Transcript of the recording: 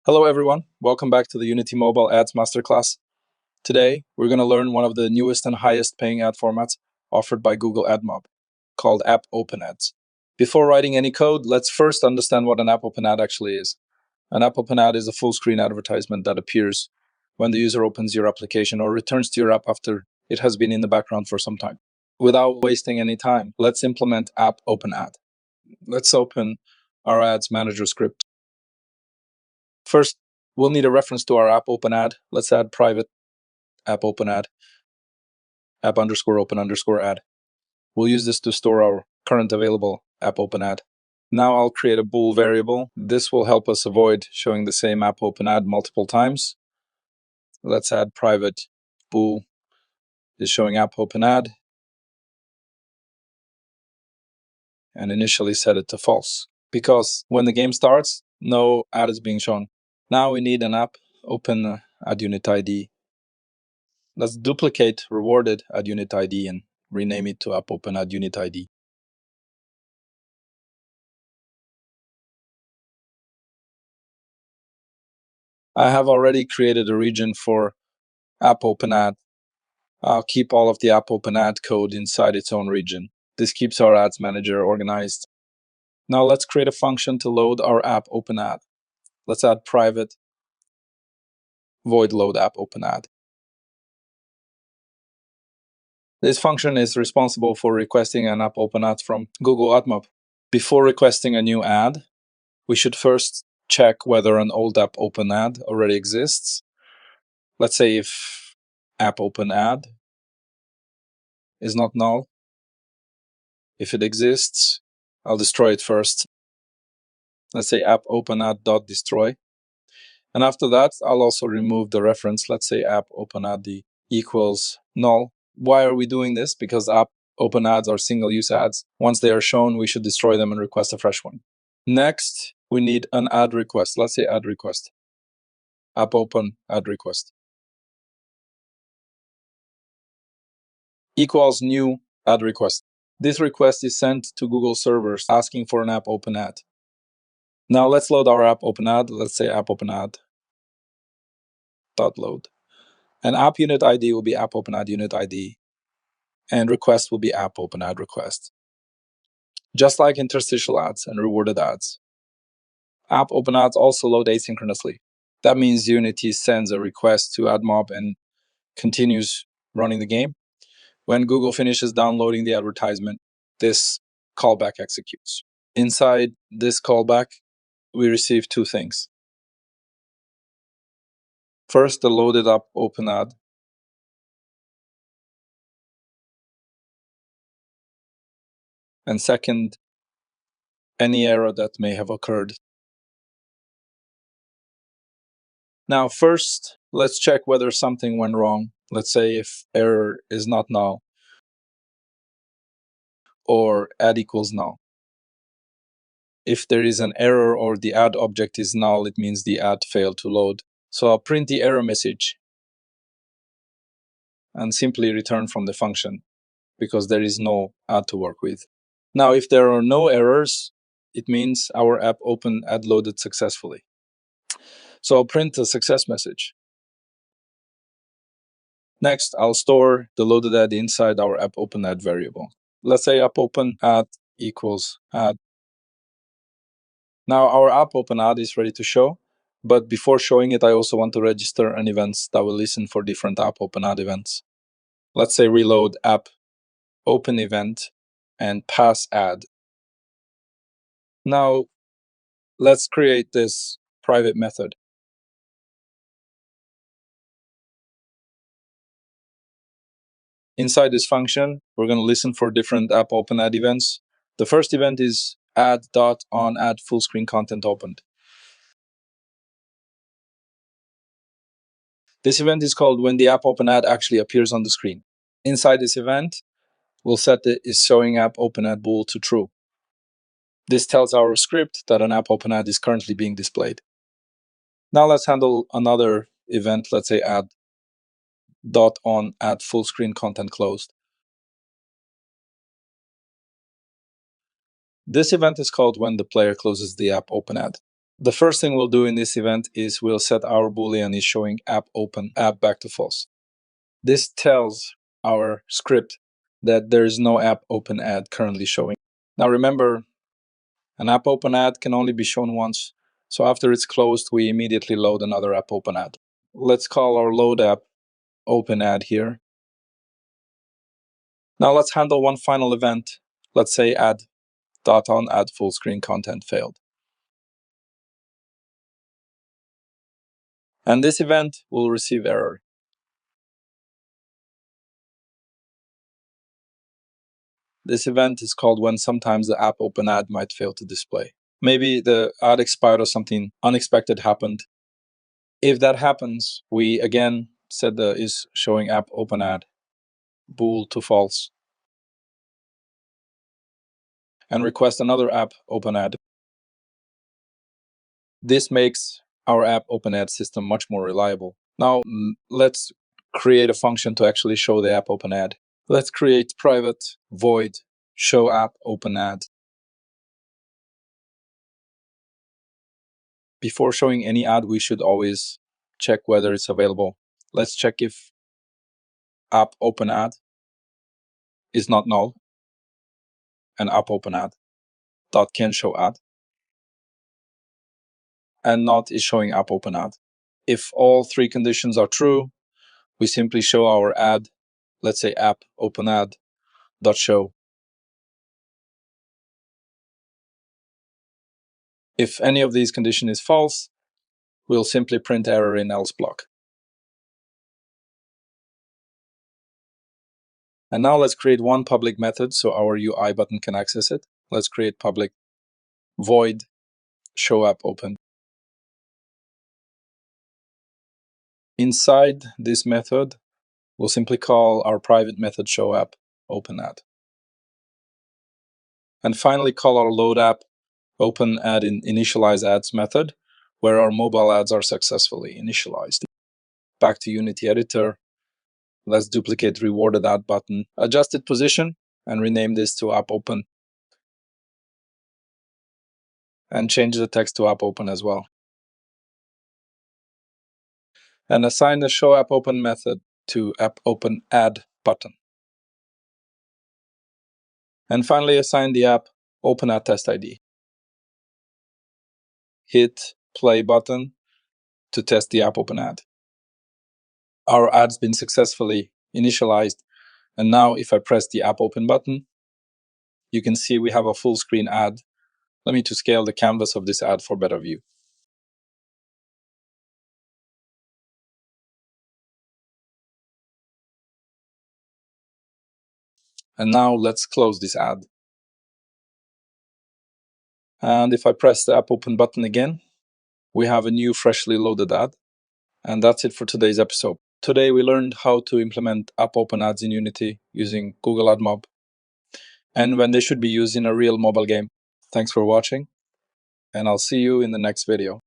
Hello everyone, welcome back to the Unity Mobile Ads Masterclass. Today, we're going to learn one of the newest and highest paying ad formats offered by Google AdMob, called App Open Ads. Before writing any code, let's first understand what an App Open Ad actually is. An App Open Ad is a full screen advertisement that appears when the user opens your application or returns to your app after it has been in the background for some time. Without wasting any time, let's implement App Open Ad. Let's open our Ads Manager script. First, we'll need a reference to our app open ad. Let's add private app open ad, app underscore open underscore ad. We'll use this to store our current available app open ad. Now I'll create a bool variable. This will help us avoid showing the same app open ad multiple times. Let's add private bool is showing app open ad and initially set it to false because when the game starts, no ad is being shown. Now we need an app open ad unit ID. Let's duplicate rewarded ad unit ID and rename it to app open ad unit ID. I have already created a region for app open ad. I'll keep all of the app open ad code inside its own region. This keeps our ads manager organized. Now let's create a function to load our app open ad. Let's add private void load app open ad. This function is responsible for requesting an app open ad from Google AdMob. Before requesting a new ad, we should first check whether an old app open ad already exists. Let's say if app open ad is not null. If it exists, I'll destroy it first. Let's say app open ad.destroy. And after that, I'll also remove the reference. Let's say app open ad equals null. Why are we doing this? Because app open ads are single-use ads. Once they are shown, we should destroy them and request a fresh one. Next, we need an ad request. Let's say ad request. App open ad request. Equals new ad request. This request is sent to Google servers asking for an app open ad. Now let's load our app open ad. Let's say app open ad dot load. And app unit ID will be app open ad unit ID. And request will be app open ad request. Just like interstitial ads and rewarded ads. App open ads also load asynchronously. That means Unity sends a request to AdMob and continues running the game. When Google finishes downloading the advertisement, this callback executes. Inside this callback, we receive two things. First, the loaded up open ad. And second, any error that may have occurred. Now, first, let's check whether something went wrong. Let's say if error is not null or ad equals null. If there is an error or the ad object is null, it means the ad failed to load. So I'll print the error message and simply return from the function because there is no ad to work with. Now, if there are no errors, it means our app open ad loaded successfully. So I'll print a success message. Next, I'll store the loaded ad inside our app open ad variable. Let's say app open ad equals ad. Now our app open ad is ready to show, but before showing it, I also want to register an event that will listen for different app open ad events. Let's say reload app open event and pass ad. Now let's create this private method. Inside this function, we're going to listen for different app open ad events. The first event is add full screen content opened. This event is called when the app open ad actually appears on the screen. Inside this event, we'll set the is showing app open ad bool to true. This tells our script that an app open ad is currently being displayed. Now let's handle another event. Let's say add full screen content closed. This event is called when the player closes the app open ad. The first thing we'll do in this event is we'll set our Boolean is showing app open, app back to false. This tells our script that there is no app open ad currently showing. Now remember, an app open ad can only be shown once. So after it's closed, we immediately load another app open ad. Let's call our load app open ad here. Now let's handle one final event. Let's say add.on add full screen content failed. And this event will receive error. This event is called when sometimes the app open ad might fail to display. Maybe the ad expired or something unexpected happened. If that happens, we again set the is showing app open ad bool to false and request another app open ad. This makes our app open ad system much more reliable. Now let's create a function to actually show the app open ad. Let's create private void show app open ad. Before showing any ad, we should always check whether it's available. Let's check if app open ad is not null and app open ad dot can show ad and not is showing app open ad. If all three conditions are true, we simply show our ad, let's say app open ad dot show. If any of these conditions is false, we'll simply print error in else block. And now let's create one public method so our UI button can access it. Let's create public void show app open. Inside this method, we'll simply call our private method show app open ad. And finally call our load app open ad in initialize ads method, where our mobile ads are successfully initialized. Back to Unity Editor. Let's duplicate rewarded ad button, adjust its position, and rename this to app open. And change the text to app open as well. And assign the show app open method to app open ad button. And finally assign the app open ad test ID. Hit play button to test the app open ad. Our ad's been successfully initialized. And now if I press the app open button, you can see we have a full screen ad. Let me to scale the canvas of this ad for better view. And now let's close this ad. And if I press the app open button again, we have a new freshly loaded ad. And that's it for today's episode. Today we learned how to implement app open ads in Unity using Google AdMob and when they should be used in a real mobile game. Thanks for watching, and I'll see you in the next video.